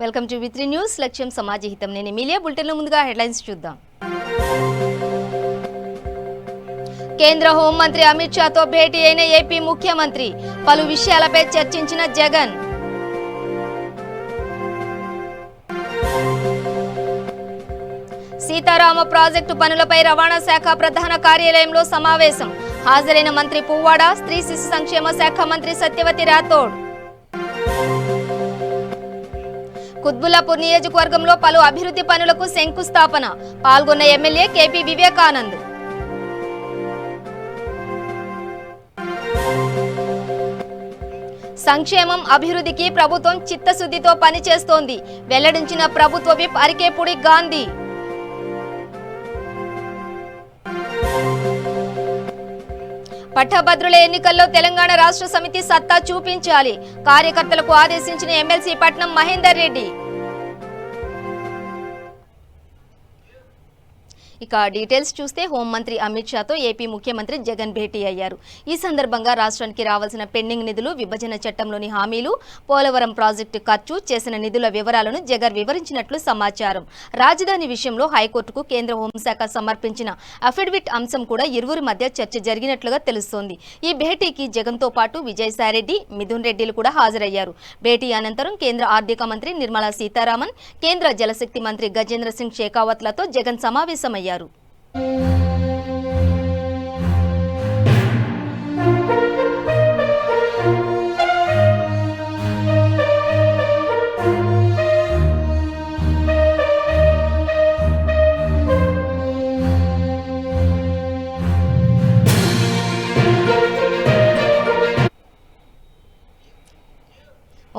Welcome to వి3 news. లక్ష్యం సమాజహితం. నేను Emilia. బులెటిన్లో ముందుగా హెడ్లైన్స్ చూద్దాం. కేంద్ర హోంమంత్రి అమిత్ షాతో భేటీ అయిన ఏపీ ముఖ్యమంత్రి. పలు విషయాలపై చర్చించిన జగన్. సీతారామ ప్రాజెక్టు పనులపై రవాణా శాఖ ప్రధాన కార్యాలయంలో సమావేశం. హాజరైన మంత్రి పువ్వాడ, స్త్రీ శిశు సంక్షేమ శాఖ మంత్రి సత్యవతి రాథోడ్. కుత్బుల్లాపూర్ నియోజకవర్గంలో పలు అభివృద్ధి పనులకు శంకుస్థాపన. పాల్గొన్న ఎమ్మెల్యే కేపీ వివేకానంద్. సంక్షేమం అభివృద్ధికి ప్రభుత్వం చిత్తశుద్ధితో పనిచేస్తోంది. వెల్లడించిన ప్రభుత్వ విప్ అరికేపూడి గాంధీ. పట్టభద్రుల ఎన్నికల్లో తెలంగాణ రాష్ట్ర సమితి సత్తా చూపించాలి. కార్యకర్తలకు ఆదేశించిన ఎమ్మెల్సీ పట్నం మహేందర్ రెడ్డి. ఇక డీటెయిల్స్ చూస్తే హోంమంత్రి అమిత్ షాతో ఏపీ ముఖ్యమంత్రి జగన్ భేటీ అయ్యారు. ఈ సందర్భంగా రాష్ట్రానికి రావాల్సిన పెండింగ్ నిధులు, విభజన చట్టంలోని హామీలు, పోలవరం ప్రాజెక్టు ఖర్చు చేసిన నిధుల వివరాలను జగన్ వివరించినట్లు సమాచారం. రాజధాని విషయంలో హైకోర్టుకు కేంద్ర హోంశాఖ సమర్పించిన అఫిడవిట్ అంశం కూడా ఇరువురి మధ్య చర్చ జరిగినట్లుగా తెలుస్తోంది. ఈ భేటీకి జగన్తో పాటు విజయసాయిరెడ్డి, మిథున్ రెడ్డిలు కూడా హాజరయ్యారు. భేటీ అనంతరం కేంద్ర ఆర్థిక మంత్రి నిర్మలా సీతారామన్, కేంద్ర జలశక్తి మంత్రి గజేంద్ర సింగ్ షెకావత్లతో జగన్ సమావేశమయ్యారు.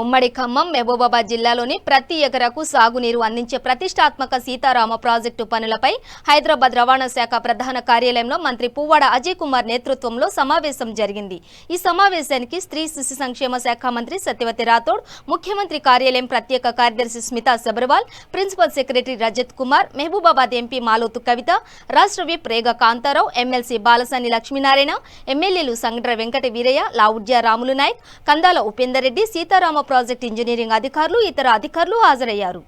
ఉమ్మడి ఖమ్మం, మహబూబాబాద్ జిల్లాలోని ప్రతి ఎకరాకు సాగునీరు అందించే ప్రతిష్టాత్మక సీతారామ ప్రాజెక్టు పనులపై హైదరాబాద్ రవాణా శాఖ ప్రధాన కార్యాలయంలో మంత్రి పువ్వాడ అజయ్ కుమార్ నేతృత్వంలో సమావేశం జరిగింది. ఈ సమావేశానికి స్త్రీ శిశు సంక్షేమ శాఖ మంత్రి సత్యవతి రాథోడ్, ముఖ్యమంత్రి కార్యాలయం ప్రత్యేక కార్యదర్శి Smita Sabharwal, principal secretary Rajat Kumar, Mahabubabad MP Maloth Kavitha, రాష్ట్ర విప్ రేగా కాంతారావు, ఎమ్మెల్సీ బాలసాని లక్ష్మీనారాయణ, ఎమ్మెల్యేలు సంగడ్ర వెంకట వీరయ్య, లావుడ్య రాములు నాయక్, కందాల ఉపేందర్ రెడ్డి, సీతారామ ప్రాజెక్ట్ ఇంజనీరింగ్ అధికారులు, ఇతర అధికారులు హాజరయ్యారు.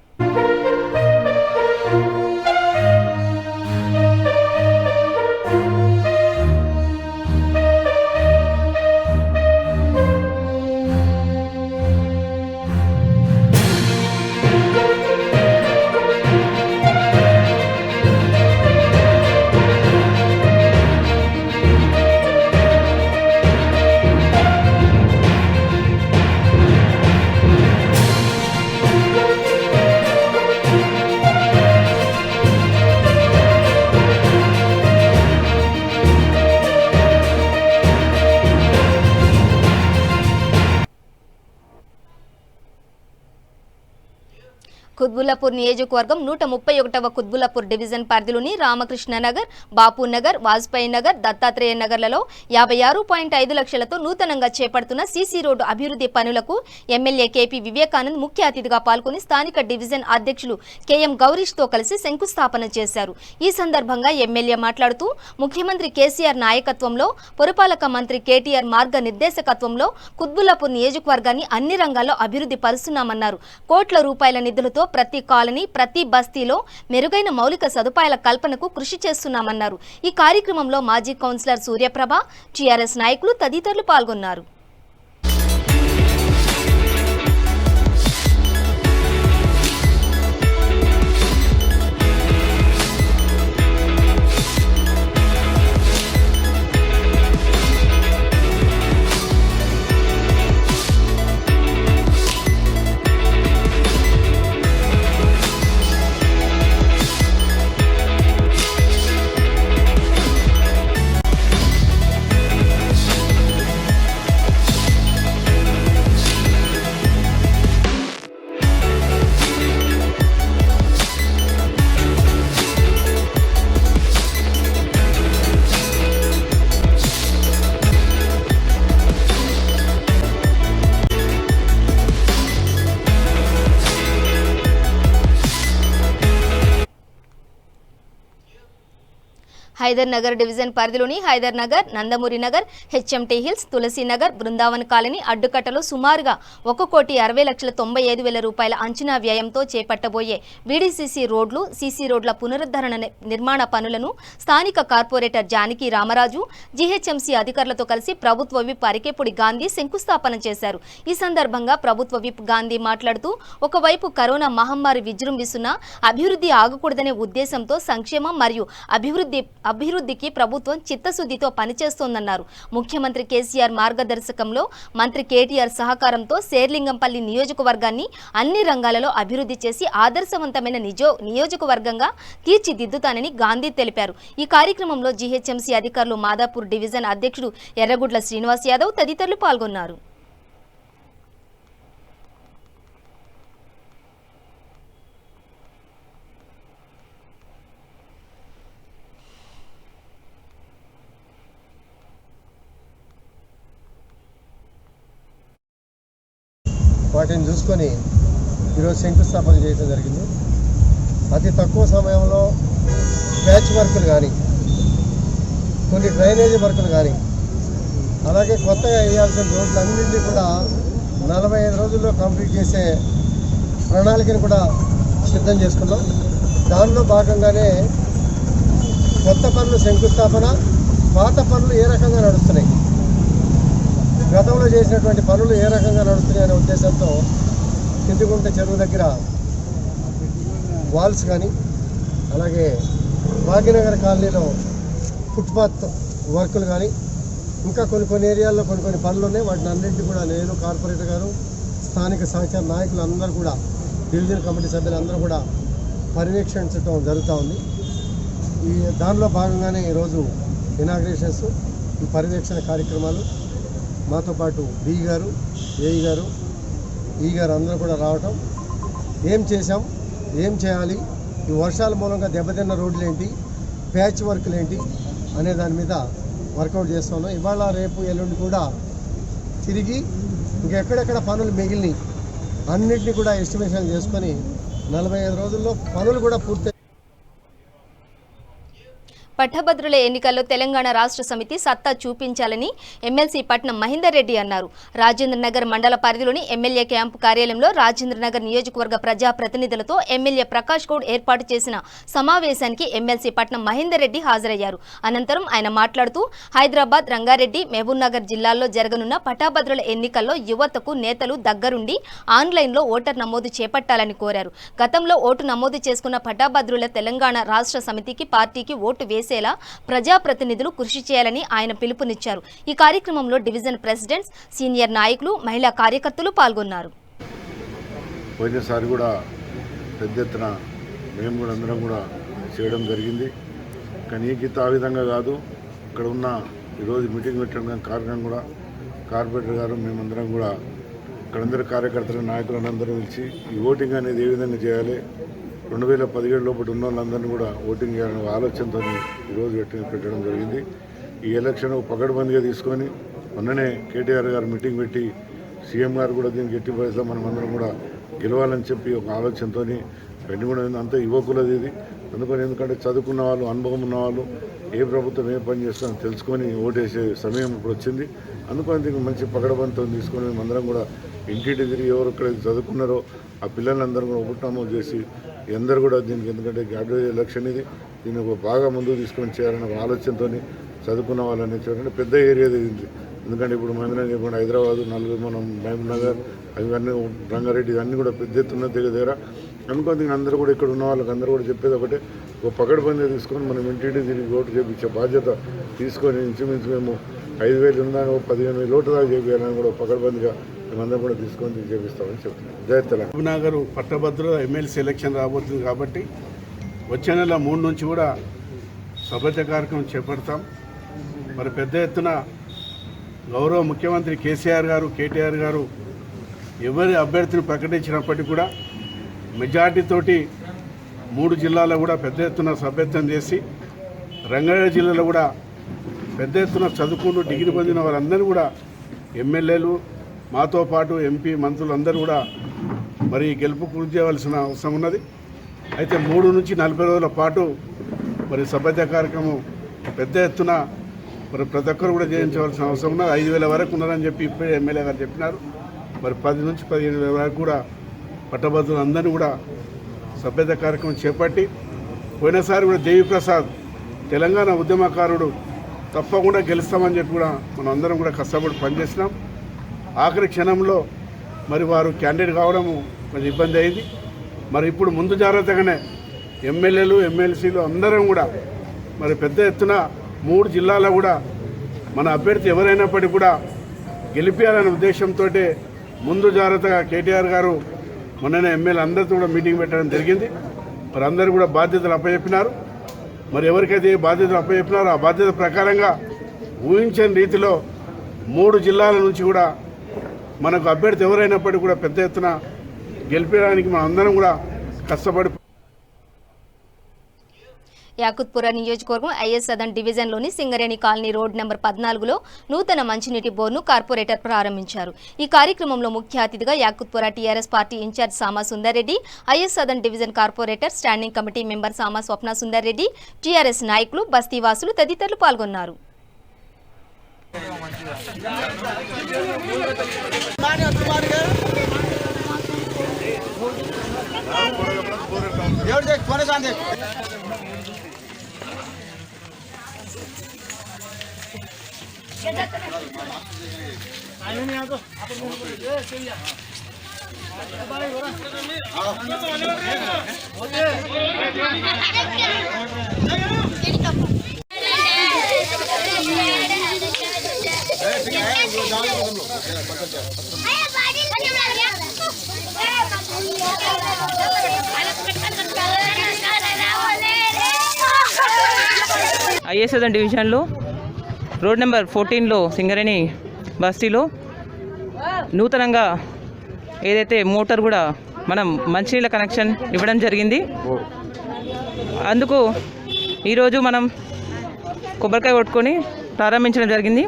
కుత్బుల్లాపూర్ నియోజకవర్గం 131వ కుత్బుల్లాపూర్ డివిజన్ పరిధిలోని రామకృష్ణ నగర్, బాపు నగర్, వాజ్పేయి నగర్, దత్తాత్రేయ నగర్లలో 56.5 లక్షలతో నూతనంగా చేపడుతున్న సీసీ రోడ్డు అభివృద్ధి పనులకు ఎమ్మెల్యే కేపీ వివేకానంద్ ముఖ్య అతిథిగా పాల్గొని స్థానిక డివిజన్ అధ్యక్షులు కేఎం గౌరీష్తో కలిసి శంకుస్థాపన చేశారు. ఈ సందర్భంగా ఎమ్మెల్యే మాట్లాడుతూ ముఖ్యమంత్రి కేసీఆర్ నాయకత్వంలో, పురపాలక మంత్రి కేటీఆర్ మార్గ నిర్దేశకత్వంలో కుత్బుల్లాపూర్ నియోజకవర్గాన్ని అన్ని రంగాల్లో అభివృద్ధి పరుస్తున్నామన్నారు. కోట్ల రూపాయల నిధులతో ప్రతి కాలనీ, ప్రతి బస్తీలో మెరుగైన మౌలిక సదుపాయాల కల్పనకు కృషి చేస్తున్నామన్నారు. ఈ కార్యక్రమంలో మాజీ కౌన్సిలర్ సూర్యప్రభ, టీఆర్ఎస్ నాయకులు తదితరులు పాల్గొన్నారు. హైదర్ నగర్ డివిజన్ పరిధిలోని హైదర్ నగర్, నందమూరి నగర్, హెచ్ఎంటీ హిల్స్, తులసి నగర్, బృందావన్ కాలనీ అడ్డుకట్టలో సుమారుగా 1,60,90,95,000 రూపాయల అంచనా వ్యయంతో చేపట్టబోయే వీడీసీసీ రోడ్లు, సీసీ రోడ్ల పునరుద్ధరణ నిర్మాణ పనులను స్థానిక కార్పొరేటర్ జానకి రామరాజు, జీహెచ్ఎంసీ అధికారులతో కలిసి ప్రభుత్వ విప్ అరికెపూడి గాంధీ శంకుస్థాపన చేశారు. ఈ సందర్భంగా ప్రభుత్వ విప్ గాంధీ మాట్లాడుతూ, ఒకవైపు కరోనా మహమ్మారి విజృంభిస్తున్న అభివృద్ధి ఆగకూడదనే ఉద్దేశంతో సంక్షేమం మరియు అభివృద్ధికి ప్రభుత్వం చిత్తశుద్ధితో పనిచేస్తోందన్నారు. ముఖ్యమంత్రి కేసీఆర్ మార్గదర్శకంలో మంత్రి కేటీఆర్ సహకారంతో శేర్లింగంపల్లి నియోజకవర్గాన్ని అన్ని రంగాలలో అభివృద్ధి చేసి ఆదర్శవంతమైన నియోజకవర్గంగా తీర్చిదిద్దుతానని గాంధీ తెలిపారు. ఈ కార్యక్రమంలో జీహెచ్ఎంసీ అధికారులు, మాదాపూర్ డివిజన్ అధ్యక్షుడు ఎర్రగుడ్ల శ్రీనివాస్ యాదవ్ తదితరులు పాల్గొన్నారు. వాటిని చూసుకొని ఈరోజు శంకుస్థాపన చేయడం జరిగింది. అతి తక్కువ సమయంలో ప్యాచ్ వర్కులు కానీ, కొన్ని డ్రైనేజీ వర్కులు కానీ, అలాగే కొత్తగా వేయాల్సిన రోడ్లన్నింటినీ కూడా 45 రోజుల్లో కంప్లీట్ చేసే ప్రణాళికను కూడా సిద్ధం చేసుకున్నాం. దానిలో భాగంగానే కొత్త పనులు శంకుస్థాపన, పాత పనులు ఏ రకంగా నడుస్తున్నాయి, గతంలో చేసినటువంటి పనులు ఏ రకంగా నడుస్తున్నాయనే ఉద్దేశంతో కిందిగుంట చెరువు దగ్గర వాల్స్ కానీ, అలాగే భాగ్యనగర్ కాలనీలో ఫుట్పాత్ వర్కులు కానీ, ఇంకా కొన్ని ఏరియాల్లో కొన్ని పనులు ఉన్నాయి. వాటిని అన్నింటినీ కూడా నేను, కార్పొరేటర్ గారు, స్థానిక సహచార నాయకులు అందరూ కూడా, డివిజన్ కమిటీ సభ్యులందరూ కూడా పర్యవేక్షించడం జరుగుతూ ఉంది. దానిలో భాగంగానే ఈరోజు ఇనాగ్రేషన్స్, ఈ పర్యవేక్షణ కార్యక్రమాలు మాతో పాటు బి గారు, ఏఈ గారు, ఈ గారు అందరూ కూడా రావటం, ఏం చేశాం, ఏం చేయాలి, ఈ వర్షాల మూలంగా దెబ్బతిన్న రోడ్లు ఏంటి, ప్యాచ్ వర్క్లు ఏంటి అనే దాని మీద వర్కౌట్ చేస్తున్నాం. ఇవాళ రేపు ఎల్లుండి కూడా తిరిగి ఇంకెక్కడెక్కడ పనులు మిగిలినవి అన్నింటినీ కూడా ఎస్టిమేషన్ చేసుకొని 45 రోజుల్లో పనులు కూడా పూర్తి. పట్టభద్రుల ఎన్నికల్లో తెలంగాణ రాష్ట్ర సమితి సత్తా చూపించాలని ఎమ్మెల్సీ పట్నం మహేందర్ రెడ్డి అన్నారు. రాజేంద్రనగర్ మండల పరిధిలోని ఎమ్మెల్యే క్యాంపు కార్యాలయంలో రాజేంద్రనగర్ నియోజకవర్గ ప్రజాప్రతినిధులతో ఎమ్మెల్యే ప్రకాష్ గౌడ్ ఏర్పాటు చేసిన సమావేశానికి ఎమ్మెల్సీ పట్నం మహేందర్ రెడ్డి హాజరయ్యారు. అనంతరం ఆయన మాట్లాడుతూ, హైదరాబాద్, రంగారెడ్డి, మహబూబ్నగర్ జిల్లాల్లో జరగనున్న పట్టభద్రుల ఎన్నికల్లో యువతకు నేతలు దగ్గరుండి ఆన్లైన్లో ఓటర్ నమోదు చేపట్టాలని కోరారు. గతంలో ఓటు నమోదు చేసుకున్న పట్టభద్రుల తెలంగాణ రాష్ట్ర సమితికి, పార్టీకి ఓటు వేసి ప్రజాప్రతినిధులు కృషి చేయాలని ఆయన పిలుపునిచ్చారు. ఈ కార్యక్రమంలో డివిజన్ ప్రెసిడెంట్స్, సీనియర్ నాయకులు, మహిళా కార్యకర్తలు పాల్గొన్నారు. పోయినసారి కూడా పెద్ద ఎత్తున మేము కూడా అందరం కూడా చేయడం జరిగింది. కానీ ఈ గీత ఆ విధంగా కాదు. ఇక్కడ ఉన్న ఈరోజు మీటింగ్ పెట్టడం కారణం కూడా కార్పొరేటర్ గారు, మేమందరం కూడా ఇక్కడందరూ కార్యకర్తలు, నాయకులను అందరూ పిలిచి ఈ ఓటింగ్ అనేది ఏ విధంగా చేయాలి, 2017 లోపల ఉన్న వాళ్ళందరినీ కూడా ఓటింగ్ చేయాలనే ఆలోచనతో ఈరోజు పెట్టడం జరిగింది. ఈ ఎలక్షన్ పకడ్బందీగా తీసుకొని మొన్ననే కేటీఆర్ గారు మీటింగ్ పెట్టి సీఎం గారు కూడా దీనికి ఎట్టి పరిస్థితుల్లో మనమందరం కూడా గెలవాలని చెప్పి ఒక ఆలోచనతో పెట్టి కూడా అంతా యువకులది ఇది. అందుకని ఎందుకంటే చదువుకున్న వాళ్ళు, అనుభవం ఉన్న వాళ్ళు ఏ ప్రభుత్వం ఏ పని చేస్తుందో తెలుసుకొని ఓటేసే సమయం ఇప్పుడు వచ్చింది. అందుకని దీనికి మంచి పకడ్బందీతో తీసుకొని మేమందరం కూడా ఇంటింటి తిరిగి ఎవరు ఎక్కడైతే చదువుకున్నారో ఆ పిల్లలందరూ కూడా ఓటు నమోదు చేసి అందరూ కూడా దీనికి, ఎందుకంటే గ్రాడ్యుయేట్ ఎలక్షన్ ఇది, దీన్ని బాగా ముందుకు తీసుకొని చేయాలనే ఆలోచనతో చదువుకున్న వాళ్ళని చూడండి. పెద్ద ఏరియా ఇది. ఎందుకంటే ఇప్పుడు మహేంద్ర చెప్పండి, హైదరాబాదు, మనం మహబూబ్నగర్, అవన్నీ రంగారెడ్డి, ఇవన్నీ కూడా పెద్ద ఎత్తున్న దగ్గర అనుకోని అందరూ కూడా ఇక్కడ ఉన్న వాళ్ళకి అందరూ కూడా చెప్పేది ఒకటే, ఒక పకడ్బందీ తీసుకొని మనం ఇంటింటి తిరిగి ఓటు చేయించే బాధ్యత తీసుకొని ఇంచుమించు మేము 5,000 ఉందా 15,000 ఓటు దాకా చేయాలని కూడా పకడ్బందీగా మేమందరం కూడా తీసుకొని చేపిస్తామని చెప్తున్నాం. జై తెలంగాణ. మహబూబ్నగర్ పట్టభద్రుల ఎమ్మెల్సీ ఎలక్షన్ రాబోతుంది కాబట్టి వచ్చే నెల 3 నుంచి కూడా సభ్యత కార్యక్రమం చేపడతాం. మరి పెద్ద ఎత్తున గౌరవ ముఖ్యమంత్రి కేసీఆర్ గారు, కేటీఆర్ గారు ఎవరి అభ్యర్థిని ప్రకటించినప్పటికీ కూడా మెజార్టీతోటి 3 జిల్లాల్లో కూడా పెద్ద ఎత్తున సభ్యత్వం చేసి, రంగారెడ్డి జిల్లాలో కూడా పెద్ద ఎత్తున చదువుకుంటూ డిగ్రీ పొందిన వారందరూ కూడా ఎమ్మెల్యేలు, మాతో పాటు ఎంపీ, మంత్రులు అందరూ కూడా మరి గెలుపు కృషి చేయవలసిన అవసరం ఉన్నది. అయితే 3 నుంచి 40 రోజుల పాటు మరి సభ్యత కార్యక్రమం పెద్ద ఎత్తున మరి ప్రతి ఒక్కరు కూడా చేయించవలసిన అవసరం ఉన్నది. 5,000 వరకు ఉన్నారని చెప్పి ఇప్పుడే ఎమ్మెల్యే గారు చెప్పినారు. మరి 10 నుంచి 15,000 వరకు కూడా పట్టభద్రులు అందరినీ కూడా సభ్యత కార్యక్రమం చేపట్టి, పోయినసారి కూడా దేవిప్రసాద్ తెలంగాణ ఉద్యమకారుడు తప్పకుండా గెలుస్తామని చెప్పి కూడా మనం అందరం కూడా కష్టపడి పనిచేసినాం. ఆఖరి క్షణంలో మరి వారు క్యాండిడేట్ కావడం కొంచెం ఇబ్బంది అయింది. మరి ఇప్పుడు ముందు జాగ్రత్తగానే ఎమ్మెల్యేలు ఎమ్మెల్సీలు అందరం కూడా మరి పెద్ద ఎత్తున 3 జిల్లాల్లో కూడా మన అభ్యర్థి ఎవరైనప్పటికీ కూడా గెలిపించాలనే ఉద్దేశంతో ముందు జాగ్రత్తగా కేటీఆర్ గారు మొన్ననే ఎమ్మెల్యే అందరితో కూడా మీటింగ్ పెట్టడం జరిగింది. మరి అందరూ కూడా బాధ్యతలు అప్పచెప్పినారు. మరి ఎవరికైతే బాధ్యతలు అప్పచెప్పినారో ఆ బాధ్యత ప్రకారంగా ఊహించని రీతిలో 3 జిల్లాల నుంచి కూడా మనకు అభ్యర్థి ఎవరైనప్పటికీ కూడా పెద్ద ఎత్తున గెలిపించడానికి మనం అందరం కూడా కష్టపడి. యాకుత్పుర నియోజకవర్గం ఐఎస్ సదన్ డివిజన్లోని సింగరేణి కాలనీ రోడ్ నెంబర్ 14లో నూతన మంచినీటి బోర్డును కార్పొరేటర్ ప్రారంభించారు. ఈ కార్యక్రమంలో ముఖ్య అతిథిగా Yakutpura TRS party incharge Sama Sundar Reddy, IS Sadan division corporator standing committee member Sama Swapna Sundar Reddy, TRS నాయకులు, బస్తీవాసులు తదితరులు పాల్గొన్నారు. ఐఎస్ సదన్ డివిజన్లో రోడ్ నెంబర్ 14లో సింగరేణి బస్తీలో నూతనంగా ఏదైతే మోటార్ కూడా మనం మంచినీళ్ళ కనెక్షన్ ఇవ్వడం జరిగింది. అందుకు ఈరోజు మనం కొబ్బరికాయ కొట్టుకొని ప్రారంభించడం జరిగింది.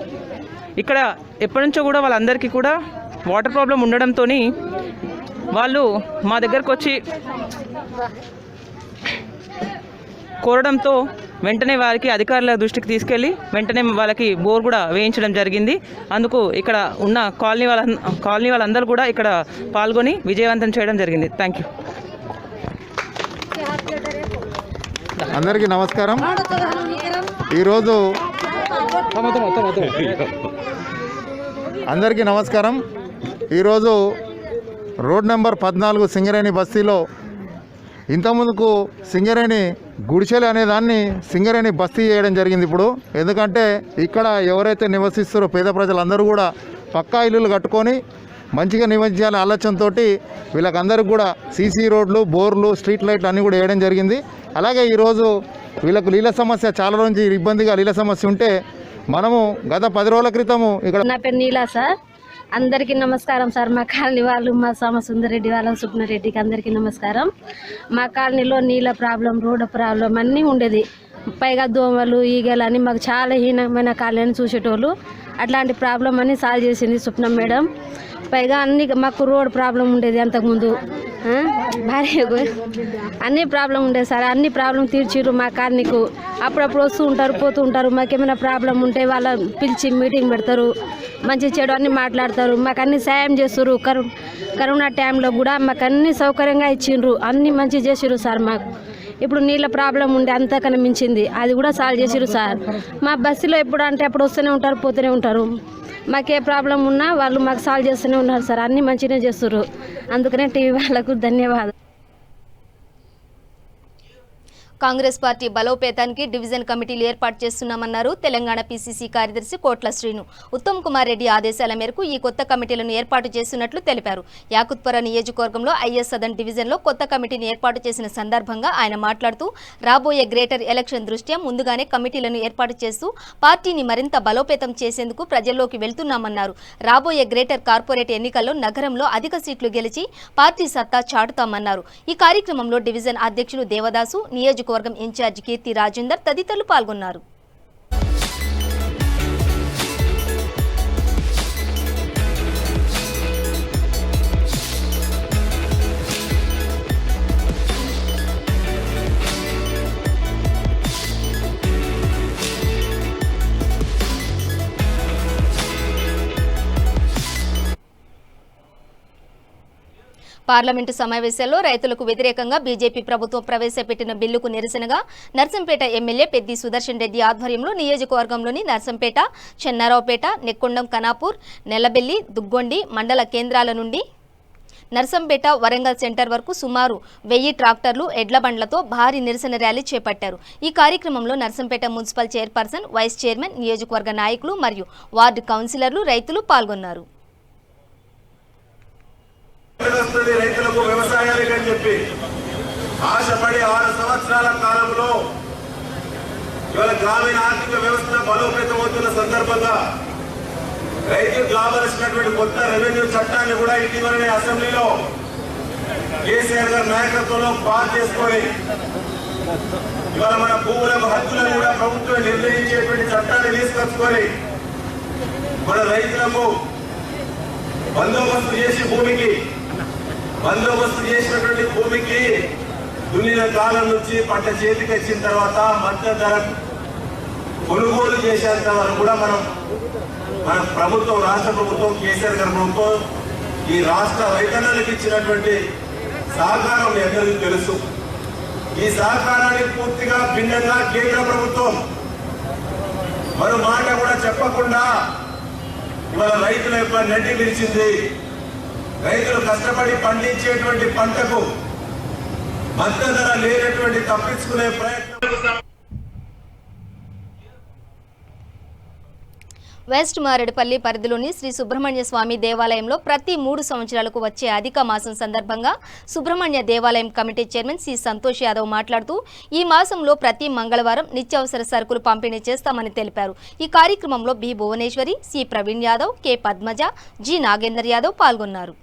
ఇక్కడ ఎప్పటి నుంచో కూడా వాళ్ళందరికీ కూడా వాటర్ ప్రాబ్లం ఉండడంతో వాళ్ళు మా దగ్గరకు వచ్చి కోరడంతో వెంటనే వారికి అధికారుల దృష్టికి తీసుకెళ్ళి వెంటనే వాళ్ళకి బోర్ కూడా వేయించడం జరిగింది. అందుకు ఇక్కడ ఉన్న కాలనీ వాళ్ళందరూ కూడా ఇక్కడ పాల్గొని విజయవంతం చేయడం జరిగింది. Thank you. అందరికీ నమస్కారం. ఈరోజు అందరికీ నమస్కారం. ఈరోజు రోడ్ నెంబర్ 14 సింగరేణి బస్తీలో ఇంతకుముందుకు సింగరేణి గుడిసెలు అనేదాన్ని సింగరేణి బస్తీ చేయడం జరిగింది. ఇప్పుడు ఎందుకంటే ఇక్కడ ఎవరైతే నివసిస్తారో పేద ప్రజలందరూ కూడా పక్కా ఇల్లులు కట్టుకొని మంచిగా నివసించాలి ఆలోచనతో వీళ్ళకందరికీ కూడా సీసీ రోడ్లు, బోర్లు, స్ట్రీట్ లైట్లు అన్నీ కూడా వేయడం జరిగింది. అలాగే ఈరోజు వీళ్ళకు నీళ్ళ సమస్య చాలా రోజు ఇబ్బందిగా నీళ్ళ సమస్య ఉంటే మనము గత 10 రోజుల క్రితము ఇక్కడ. నా పేరు నీలా సార్. అందరికీ నమస్కారం సార్. మా కాలనీ వాళ్ళు, మా సామ సుందరెడ్డి వాళ్ళ, సుప్నారెడ్డికి అందరికీ నమస్కారం. మా కాలనీలో నీళ్ళ ప్రాబ్లం, రోడ్డు ప్రాబ్లం అన్నీ ఉండేది. పైగా దోమలు, ఈగలు అని మాకు చాలా హీనమైన కాలనీ చూసేటోళ్ళు. అట్లాంటి ప్రాబ్లం అన్నీ సాల్వ్ చేసింది సుప్న మేడం. పైగా అన్ని మాకు రోడ్ ప్రాబ్లం ఉండేది అంతకుముందు, భారీ అన్ని ప్రాబ్లం ఉండేది సార్. అన్ని ప్రాబ్లం తీర్చిర్రు మా కాలనీకు. అప్పుడప్పుడు వస్తూ ఉంటారు, పోతూ ఉంటారు. మాకేమైనా ప్రాబ్లం ఉంటే వాళ్ళ పిలిచి మీటింగ్ పెడతారు, మంచి చెడు అన్నీ మాట్లాడతారు, మాకు అన్ని సాయం చేస్తారు. కరోనా టైంలో కూడా మాకు అన్ని సౌకర్యంగా ఇచ్చిండ్రు, అన్ని మంచి చేసిర్రు సార్. మాకు ఇప్పుడు నీళ్ళ ప్రాబ్లం ఉండే అంతకన్నా మించింది, అది కూడా సాల్వ్ చేసిర్రు సార్. మా బస్సులో ఎప్పుడు అంటే అప్పుడు వస్తూనే ఉంటారు, పోతూనే ఉంటారు. మాకే ప్రాబ్లం ఉన్నా వాళ్ళు మాకు సాల్వ్ చేస్తూనే ఉన్నారు సార్. అన్నీ మంచిగానే చేస్తారు. అందుకనే టీవీ వాళ్ళకు ధన్యవాదాలు. కాంగ్రెస్ పార్టీ బలోపేతానికి డివిజన్ కమిటీలు ఏర్పాటు చేస్తున్నామన్నారు తెలంగాణ పీసీసీ కార్యదర్శి కోట్ల శ్రీను. ఉత్తమ్ కుమార్ రెడ్డి ఆదేశాల మేరకు ఈ కొత్త కమిటీలను ఏర్పాటు చేస్తున్నట్లు తెలిపారు. యాకుత్పుర నియోజకవర్గంలో ఐఎస్ సదన్ డివిజన్లో కొత్త కమిటీని ఏర్పాటు చేసిన సందర్భంగా ఆయన మాట్లాడుతూ రాబోయే గ్రేటర్ ఎలక్షన్ దృష్ట్యా ముందుగానే కమిటీలను ఏర్పాటు చేస్తూ పార్టీని మరింత బలోపేతం చేసేందుకు ప్రజల్లోకి వెళ్తున్నామన్నారు. రాబోయే గ్రేటర్ కార్పొరేట్ ఎన్నికల్లో నగరంలో అధిక సీట్లు గెలిచి పార్టీ సత్తా చాటుతామన్నారు. ఈ కార్యక్రమంలో డివిజన్ అధ్యక్షులు దేవదాసు, నియోజకవర్గం ఇన్ఛార్జ్ కీర్తి రాజేందర్ తదితరులు పాల్గొన్నారు. పార్లమెంటు సమావేశాల్లో రైతులకు వ్యతిరేకంగా బీజేపీ ప్రభుత్వం ప్రవేశపెట్టిన బిల్లుకు నిరసనగా నర్సంపేట ఎమ్మెల్యే పెద్ది సుదర్శన్ రెడ్డి ఆధ్వర్యంలో నియోజకవర్గంలోని నర్సంపేట, చెన్నారావుపేట, నెక్కొండం, కనాపూర్, నెల్లబెల్లి, దుగ్గొండి మండల కేంద్రాల నుండి నర్సంపేట, వరంగల్ సెంటర్ వరకు సుమారు 1000 ట్రాక్టర్లు, ఎడ్ల బండ్లతో భారీ నిరసన ర్యాలీ చేపట్టారు. ఈ కార్యక్రమంలో Narsampet municipal chairperson, vice chairman, నియోజకవర్గ నాయకులు మరియు వార్డు కౌన్సిలర్లు, రైతులు పాల్గొన్నారు. రైతులకు వ్యవసాయానికి అని చెప్పి ఆశపడి 6 సంవత్సరాల కాలంలో ఇవాళ గ్రామీణ ఆర్థిక వ్యవస్థ బలోపేతమవుతున్న సందర్భంగా రైతులకు కావలసినటువంటి కొత్త రెవెన్యూ చట్టాన్ని కూడా ఇటీవలనే అసెంబ్లీలో కేసీఆర్ గారి నాయకత్వంలో పాస్ చేసుకొని ఇవాళ మన భూములకు హక్కులను కూడా ప్రభుత్వం నిర్ణయించేటువంటి చట్టాన్ని తీసుకొచ్చుకొని మన రైతులకు బందోబస్తు చేసినటువంటి భూమికి దున్నిన కాలం నుంచి పంట చేతికి వచ్చిన తర్వాత మధ్య ధర కొనుగోలు చేసేంత వరకు కూడా మన ప్రభుత్వం, రాష్ట్ర ప్రభుత్వం, కేసీఆర్ గారి ప్రభుత్వం ఈ రాష్ట్ర రైతన్నలకు ఇచ్చినటువంటి సహకారం మీ అందరికీ తెలుసు. ఈ సహకారానికి పూర్తిగా భిన్నంగా కేంద్ర ప్రభుత్వం మరో మాట కూడా చెప్పకుండా ఇవాళ రైతుల యొక్క నెట్టి విరిచింది. రైతులు కష్టపడి పండించేటువంటి పంటకు మద్దతు ధర లేనటువంటి తప్పించుకునే ప్రయత్నం. వెస్ట్ మారేడుపల్లి పరిధిలోని శ్రీ సుబ్రహ్మణ్య స్వామి దేవాలయంలో ప్రతి 3 సంవత్సరాలకు వచ్చే అధిక మాసం సందర్భంగా సుబ్రహ్మణ్య దేవాలయం committee chairman C Santosh Yadav మాట్లాడుతూ ఈ మాసంలో ప్రతి మంగళవారం నిత్యావసర సరుకులు పంపిణీ చేస్తామని తెలిపారు. ఈ కార్యక్రమంలో B Bhuvaneshwari, C Praveen Yadav, K Padmaja, G Nagender Yadav పాల్గొన్నారు.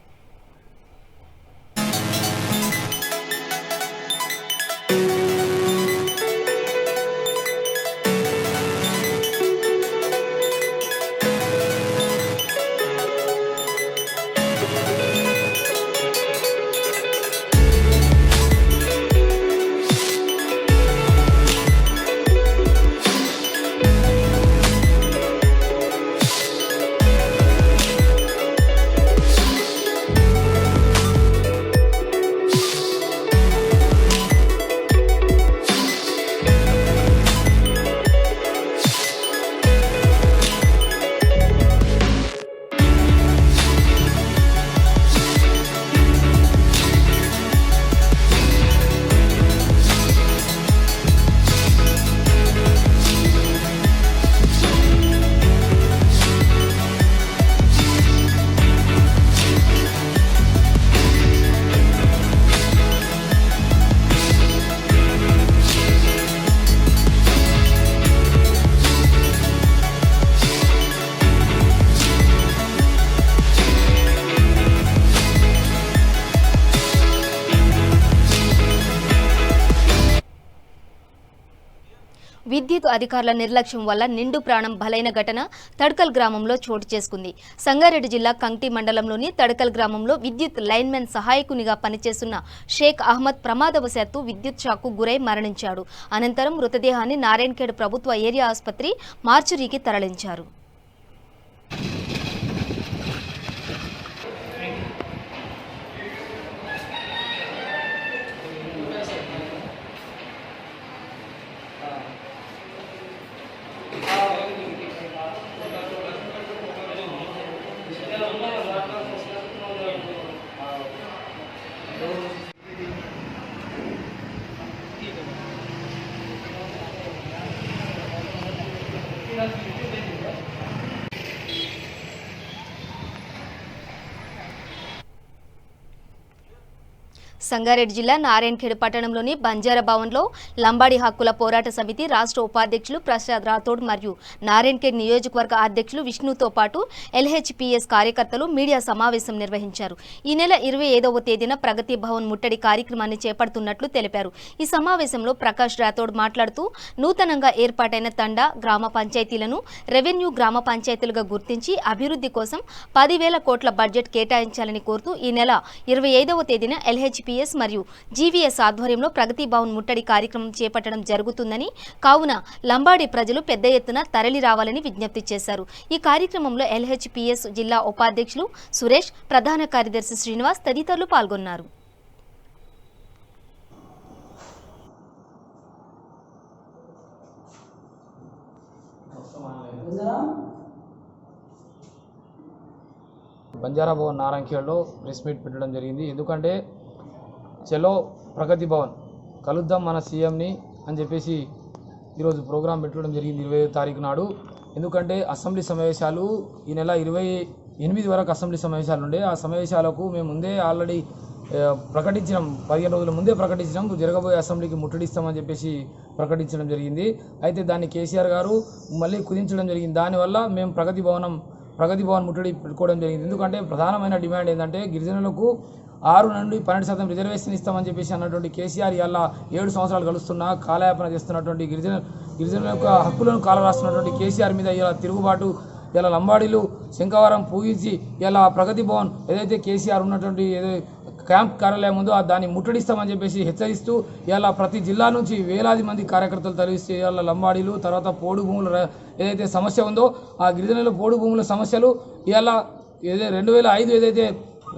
విద్యుత్ అధికారుల నిర్లక్ష్యం వల్ల నిండు ప్రాణం బలైన ఘటన తడకల్ గ్రామంలో చోటు చేసుకుంది. సంగారెడ్డి జిల్లా కంక్టి మండలంలోని తడకల్ గ్రామంలో విద్యుత్ లైన్మెన్ సహాయకునిగా పనిచేస్తున్న షేక్ అహ్మద్ ప్రమాదవశాత్తు విద్యుత్ షాక్కు గురై మరణించాడు. అనంతరం మృతదేహాన్ని నారాయణఖేడ్ ప్రభుత్వ ఏరియా ఆసుపత్రి మార్చురీకి తరలించారు. సంగారెడ్డి జిల్లా నారాయణఖేడ్ పట్టణంలోని బంజారా భవన్లో లంబాడి హక్కుల పోరాట సమితి రాష్ట్ర ఉపాధ్యక్షులు ప్రసాద్ రాథోడ్ మరియు నారాయణఖేడ్ నియోజకవర్గ అధ్యక్షులు విష్ణుతో పాటు ఎల్హెచ్పిఎస్ కార్యకర్తలు మీడియా సమావేశం నిర్వహించారు. ఈ నెల 25వ తేదీన ప్రగతి భవన్ ముట్టడి కార్యక్రమాన్ని చేపడుతున్నట్లు తెలిపారు. ఈ సమావేశంలో ప్రకాష్ రాథోడ్ మాట్లాడుతూ నూతనంగా ఏర్పాటైన తండా గ్రామ పంచాయతీలను రెవెన్యూ గ్రామ పంచాయతీలుగా గుర్తించి అభివృద్ధి కోసం 10,000 కోట్ల బడ్జెట్ కేటాయించాలని కోరుతూ ఈ నెల 25వ తేదీన ఎల్హెచ్పిఎస్ LHPS మరియు GVS ఆధ్వర్యంలో ప్రగతి భవన్ ముట్టడి కార్యక్రమం చేపట్టడం జరుగుతుందని, కావున లంబాడి ప్రజలు పెద్ద ఎత్తున తరలి రావాలని విజ్ఞప్తి చేశారు. ఈ కార్యక్రమంలో LHPS జిల్లా ఉపాధ్యక్షులు సురేష్, ప్రధాన కార్యదర్శి శ్రీనివాస్ తదితరులు పాల్గొన్నారు. బంజారా భవన్ నారాయణఖేడ్లో ప్రెస్ మీట్ పెట్టడం జరిగింది. ఎందుకంటే చలో ప్రగతి భవన్ కలుద్దాం మన సీఎంని అని చెప్పేసి ఈరోజు ప్రోగ్రాం పెట్టడం జరిగింది 25వ తారీఖు నాడు. ఎందుకంటే అసెంబ్లీ సమావేశాలు ఈ నెల 28 వరకు అసెంబ్లీ సమావేశాలు ఉండే. ఆ సమావేశాలకు మేము ముందే ఆల్రెడీ ప్రకటించినాం, 15 రోజుల ముందే ప్రకటించినాం, జరగబోయే అసెంబ్లీకి ముట్టడిస్తామని చెప్పేసి ప్రకటించడం జరిగింది. అయితే దాన్ని కేసీఆర్ గారు మళ్ళీ కుదించడం జరిగింది. దానివల్ల మేము ప్రగతి భవన్ ముట్టడి పెట్టుకోవడం జరిగింది. ఎందుకంటే ప్రధానమైన డిమాండ్ ఏంటంటే గిరిజనులకు 6 నుండి 12% రిజర్వేషన్ ఇస్తామని చెప్పేసి అన్నటువంటి కేసీఆర్ ఇలా 7 సంవత్సరాలు గడుస్తున్నా కాలయాపన చేస్తున్నటువంటి గిరిజనుల యొక్క హక్కులను కాలరాస్తున్నటువంటి కేసీఆర్ మీద ఇలా తిరుగుబాటు, ఇలా లంబాడీలు శంఖవరం పూజించి ఇలా ప్రగతి భవన్ ఏదైతే కేసీఆర్ ఉన్నటువంటి క్యాంప్ కార్యాలయం ఉందో దాన్ని ముట్టడిస్తామని చెప్పేసి హెచ్చరిస్తూ ఇలా ప్రతి జిల్లా నుంచి వేలాది మంది కార్యకర్తలు తరలిస్తే ఇలా లంబాడీలు, తర్వాత పోడు భూముల ఏదైతే సమస్య ఉందో ఆ గిరిజనుల పోడు భూముల సమస్యలు ఇలా 2005 ఏదైతే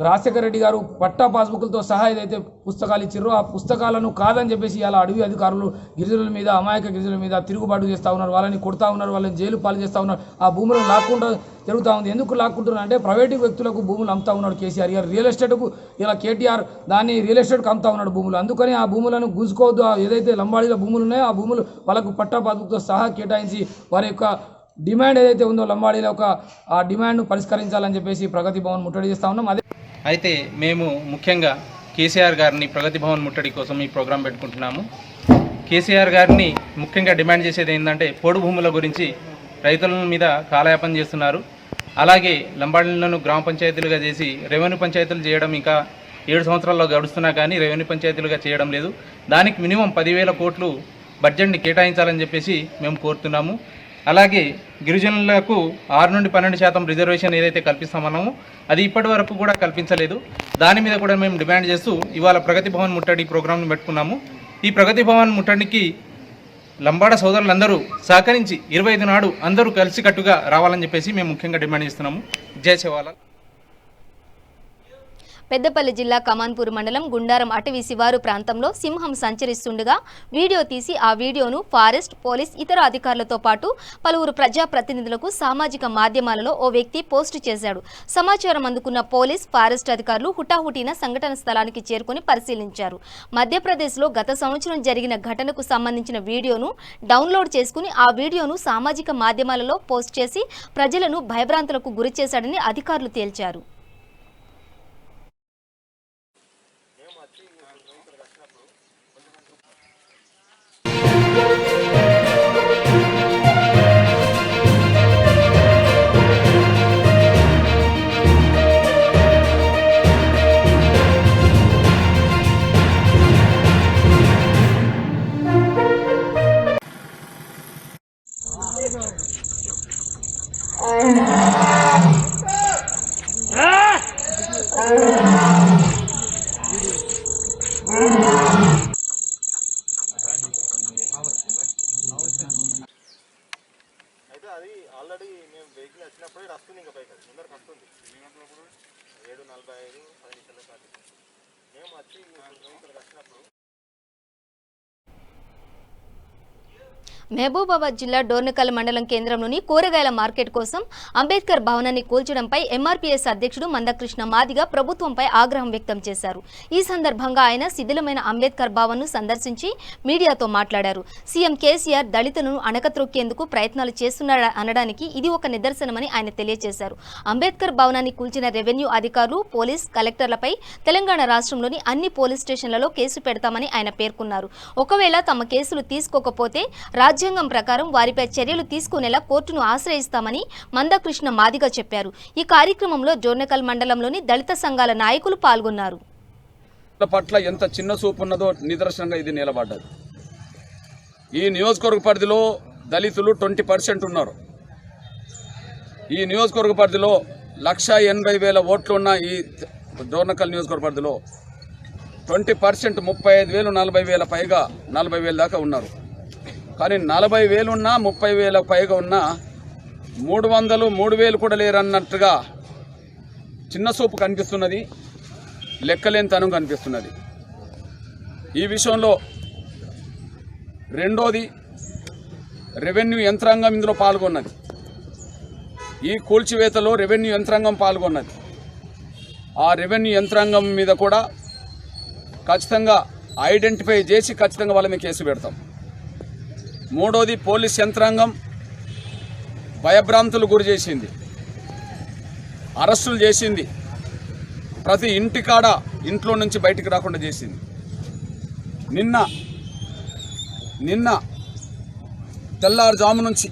రాజశేఖర రెడ్డి గారు పట్టా పాస్బుక్లతో సహా ఏదైతే పుస్తకాలు ఇచ్చారో ఆ పుస్తకాలను కాదని చెప్పేసి ఇలా అడవి అధికారులు గిరిజనుల మీద, అమాయక గిరిజనుల మీద తిరుగుబాటు చేస్తూ ఉన్నారు, వాళ్ళని కొడతా ఉన్నారు, వాళ్ళని జైలు పాలు చేస్తూ ఉన్నారు, ఆ భూములను లాక్కుండా జరుగుతూ ఉంది. ఎందుకు లాక్కుంటున్నారు అంటే ప్రైవేటు వ్యక్తులకు భూములు అమ్ముతా ఉన్నాడు కేసీఆర్ గారు, రియల్ ఎస్టేట్కు ఇలా కేటీఆర్ దాన్ని రియల్ ఎస్టేట్కి అమ్ముతా ఉన్నాడు భూములు. అందుకని ఆ భూములను గుంజుకోవద్దు, ఏదైతే లంబాడీల భూములు ఉన్నాయో ఆ భూములు వాళ్ళకు పట్టా పాస్బుక్తో సహా కేటాయించి వారి యొక్క డిమాండ్ ఏదైతే ఉందో లంబాడీల యొక్క ఆ డిమాండ్ను పరిష్కరించాలని చెప్పేసి ప్రగతి భవన్ ముట్టడి చేస్తూ ఉన్నాం. అయితే మేము ముఖ్యంగా కేసీఆర్ గారిని ప్రగతి భవన్ ముట్టడి కోసం ఈ ప్రోగ్రాం పెట్టుకుంటున్నాము. కేసీఆర్ గారిని ముఖ్యంగా డిమాండ్ చేసేది ఏంటంటే పోడు భూముల గురించి రైతుల మీద కాలయాపన చేస్తున్నారు. అలాగే లంబాడీలను గ్రామ పంచాయతీలుగా చేసి రెవెన్యూ పంచాయతీలు చేయడం ఇంకా 7 సంవత్సరాల్లో గడుస్తున్నా కానీ రెవెన్యూ పంచాయతీలుగా చేయడం లేదు. దానికి మినిమం 10,000 కోట్లు బడ్జెట్ని కేటాయించాలని చెప్పేసి మేము కోరుతున్నాము. అలాగే గిరిజనులకు 6 నుండి 12% రిజర్వేషన్ ఏదైతే కల్పిస్తామన్నామో అది ఇప్పటి వరకు కూడా కల్పించలేదు. దాని మీద కూడా మేము డిమాండ్ చేస్తూ ఇవాళ ప్రగతి భవన్ ముట్టడి ప్రోగ్రాంను పెట్టుకున్నాము. ఈ ప్రగతి భవన్ ముట్టడికి లంబాడ సోదరులందరూ సహకరించి 25 నాడు అందరూ కలిసికట్టుగా రావాలని చెప్పేసి మేము ముఖ్యంగా డిమాండ్ చేస్తున్నాము. జై శివాలాల్. పెద్దపల్లి జిల్లా కమాన్పూర్ మండలం గుండారం అటవీ శివారు ప్రాంతంలో సింహం సంచరిస్తుండగా వీడియో తీసి ఆ వీడియోను ఫారెస్ట్, పోలీస్, ఇతర అధికారులతో పాటు పలువురు ప్రజాప్రతినిధులకు సామాజిక మాధ్యమాలలో ఓ వ్యక్తి పోస్టు చేశాడు. సమాచారం అందుకున్న పోలీస్, ఫారెస్ట్ అధికారులు హుటాహుటిన సంఘటన స్థలానికి చేరుకుని పరిశీలించారు. మధ్యప్రదేశ్లో గత సంవత్సరం జరిగిన ఘటనకు సంబంధించిన వీడియోను డౌన్లోడ్ చేసుకుని ఆ వీడియోను సామాజిక మాధ్యమాలలో పోస్ట్ చేసి ప్రజలను భయభ్రాంతులకు గురి చేశాడని అధికారులు తేల్చారు. మహబూబాబాద్ జిల్లా డోర్నకల్ మండలం కేంద్రంలోని కూరగాయల మార్కెట్ కోసం అంబేద్కర్ భవనాన్ని కూల్చడంపై ఎంఆర్పీఎస్ అధ్యక్షుడు మందకృష్ణ మాదిగ ప్రభుత్వంపై ఆగ్రహం వ్యక్తం చేశారు. ఈ సందర్భంగా ఆయన శిథిలమైన అంబేద్కర్ భవన్ను సందర్శించి మీడియాతో మాట్లాడారు. సీఎం కేసీఆర్ దళితులను అణకత్రొక్కేందుకు ప్రయత్నాలు చేస్తున్నాడు అనడానికి ఇది ఒక నిదర్శనమని ఆయన తెలియజేశారు. అంబేద్కర్ భవనాన్ని కూల్చిన రెవెన్యూ అధికారులు, పోలీస్, కలెక్టర్లపై తెలంగాణ రాష్ట్రంలోని అన్ని పోలీస్ స్టేషన్లలో కేసు పెడతామని ఆయన పేర్కొన్నారు. ఒకవేళ తమ కేసులు తీసుకోకపోతే రాజ్యాంగం ప్రకారం వారిపై చర్యలు తీసుకునేలా కోర్టును ఆశ్రయిస్తామని మందకృష్ణ మాదిగ చెప్పారు. ఈ కార్యక్రమంలో జోర్నకల్ మండలంలోని దళిత సంఘాల నాయకులు పాల్గొన్నారు. పట్ల ఎంత చిన్న చూపు ఉన్నదో నిదర్శనంగా ఇది నిలబడ్డది. ఈ నియోజకవర్గ పరిధిలో దళితులు 20% ఉన్నారు. ఈ నియోజకవర్గ పరిధిలో 1,80,000 ఓట్లున్న ఈ జోర్నకల్ నియోజకవర్గ పరిధిలో 20% 35,000 40,000 పైగా 40,000 దాకా ఉన్నారు. కానీ 40,000 ఉన్నా 30,000 పైగా ఉన్నా 300 3,000 కూడా లేరన్నట్టుగా చిన్న చూపు కనిపిస్తున్నది, లెక్కలేనితనం కనిపిస్తున్నది. ఈ విషయంలో రెండోది రెవెన్యూ యంత్రాంగం ఇందులో పాల్గొన్నది. ఈ కూల్చివేతలో రెవెన్యూ యంత్రాంగం పాల్గొన్నది. ఆ రెవెన్యూ యంత్రాంగం మీద కూడా ఖచ్చితంగా ఐడెంటిఫై చేసి ఖచ్చితంగా వాళ్ళ మీద కేసు పెడతాం. మూడోది పోలీస్ యంత్రాంగం భయభ్రాంతులు గురి చేసింది, అరెస్టులు చేసింది, ప్రతి ఇంటికాడ ఇంట్లో నుంచి బయటికి రాకుండా చేసింది. నిన్న తెల్లారుజాము నుంచి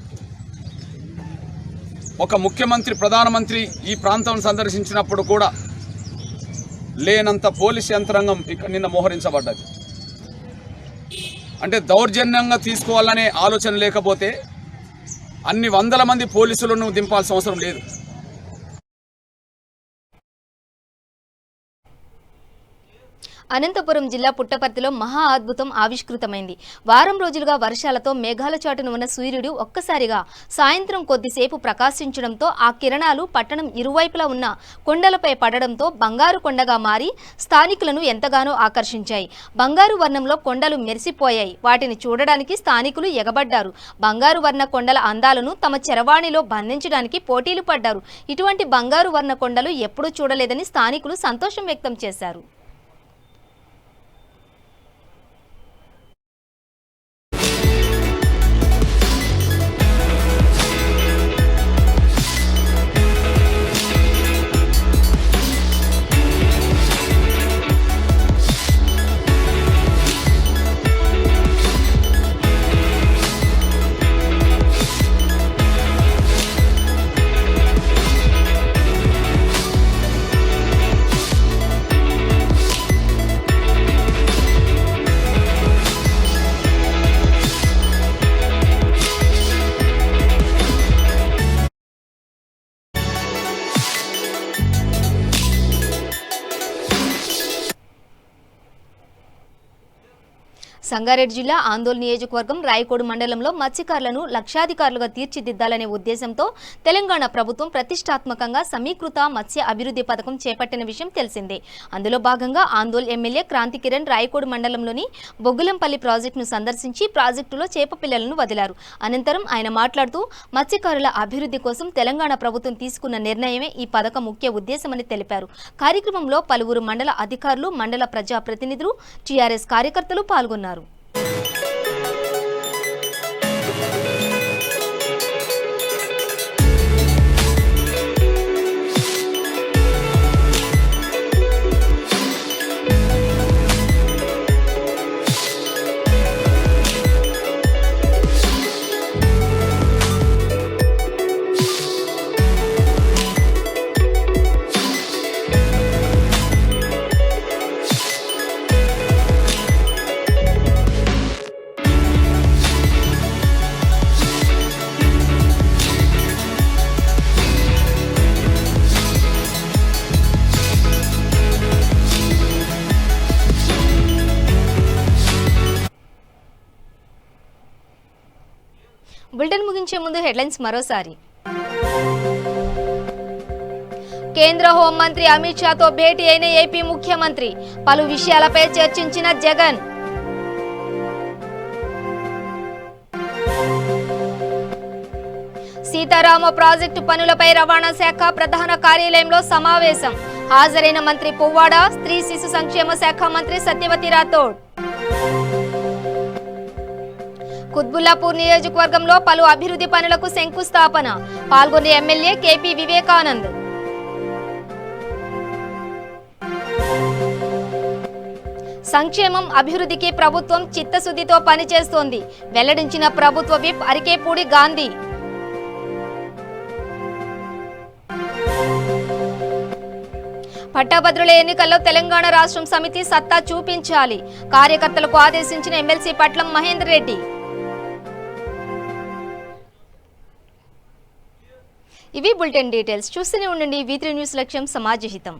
ఒక ముఖ్యమంత్రి ప్రధానమంత్రి ఈ ప్రాంతం సందర్శించినప్పుడు కూడా లేనంత పోలీస్ యంత్రాంగం ఇక్కడ నిన్న మోహరించబడ్డది. అంటే దౌర్జన్యంగా తీసుకోవాలనే ఆలోచన లేకపోతే అన్ని వందల మంది పోలీసులను దింపాల్సిన అవసరం లేదు. అనంతపురం జిల్లా పుట్టపర్తిలో మహా అద్భుతం ఆవిష్కృతమైంది. వారం రోజులుగా వర్షాలతో మేఘాల చాటున ఉన్న సూర్యుడు ఒక్కసారిగా సాయంత్రం కొద్దిసేపు ప్రకాశించడంతో ఆ కిరణాలు పట్టణం ఇరువైపులా ఉన్న కొండలపై పడడంతో బంగారు కొండగా మారి స్థానికులను ఎంతగానో ఆకర్షించాయి. బంగారు వర్ణంలో కొండలు మెరిసిపోయాయి. వాటిని చూడడానికి స్థానికులు ఎగబడ్డారు. బంగారు వర్ణ కొండల అందాలను తమ చరవాణిలో బంధించడానికి పోటీలు పడ్డారు. ఇటువంటి బంగారు వర్ణ కొండలు ఎప్పుడూ చూడలేదని స్థానికులు సంతోషం వ్యక్తం చేశారు. సంగారెడ్డి జిల్లా ఆందోళన నియోజకవర్గం రాయకోడు మండలంలో మత్స్యకారులను లక్షాధికారులుగా తీర్చిదిద్దాలనే ఉద్దేశంతో తెలంగాణ ప్రభుత్వం ప్రతిష్టాత్మకంగా సమీకృత మత్స్య అభివృద్ధి పథకం చేపట్టిన విషయం తెలిసిందే. అందులో భాగంగా ఆందోళన ఎమ్మెల్యే క్రాంతి కిరణ్ రాయకోడు మండలంలోని బొగ్గులంపల్లి ప్రాజెక్టును సందర్శించి ప్రాజెక్టులో చేప పిల్లలను వదిలారు. అనంతరం ఆయన మాట్లాడుతూ మత్స్యకారుల అభివృద్ధి కోసం తెలంగాణ ప్రభుత్వం తీసుకున్న నిర్ణయమే ఈ పథకం ముఖ్య ఉద్దేశమని తెలిపారు. కార్యక్రమంలో పలువురు మండల అధికారులు, మండల ప్రజాప్రతినిధులు, టీఆర్ఎస్ కార్యకర్తలు పాల్గొన్నారు. బులెటిన్ ముగించే ముందు హెడ్లైన్స్ మరోసారి. కేంద్ర హోంమంత్రి అమిత్ షాతో భేటీ అయిన ఏపీ ముఖ్యమంత్రి, పలు విషయాలపై చర్చించిన జగన్. సీతారామ ప్రాజెక్టు పనులపై రవాణా శాఖ ప్రధాన కార్యాలయంలో సమావేశం. హాజరైన మంత్రి పువ్వాడ, స్త్రీ శిశు సంక్షేమ శాఖ మంత్రి సత్యవతి రాథోడ్. కుత్బుల్లాపూర్ నియోజకవర్గంలో పలు అభివృద్ధి పనులకు శంకుస్థాపన. పాల్గొన్న ఎమ్మెల్యే కేపీ వివేకానంద్. సంక్షేమం, అభివృద్ధికి ప్రభుత్వం చిత్తశుద్ధితో పనిచేస్తోంది, వెల్లడించిన ప్రభుత్వ విప్ అరికేపూడి గాంధీ. పట్టభద్రుల ఎన్నికల్లో తెలంగాణ రాష్ట్రం సమితి సత్తా చూపించాలి, కార్యకర్తలకు ఆదేశించిన ఎమ్మెల్సీ పట్లం మహేందర్ రెడ్డి. ఇవి బులెటిన్ డీటెయిల్స్. చూస్తూనే ఉండండి V3 న్యూస్, లక్ష్యం సమాజహితం.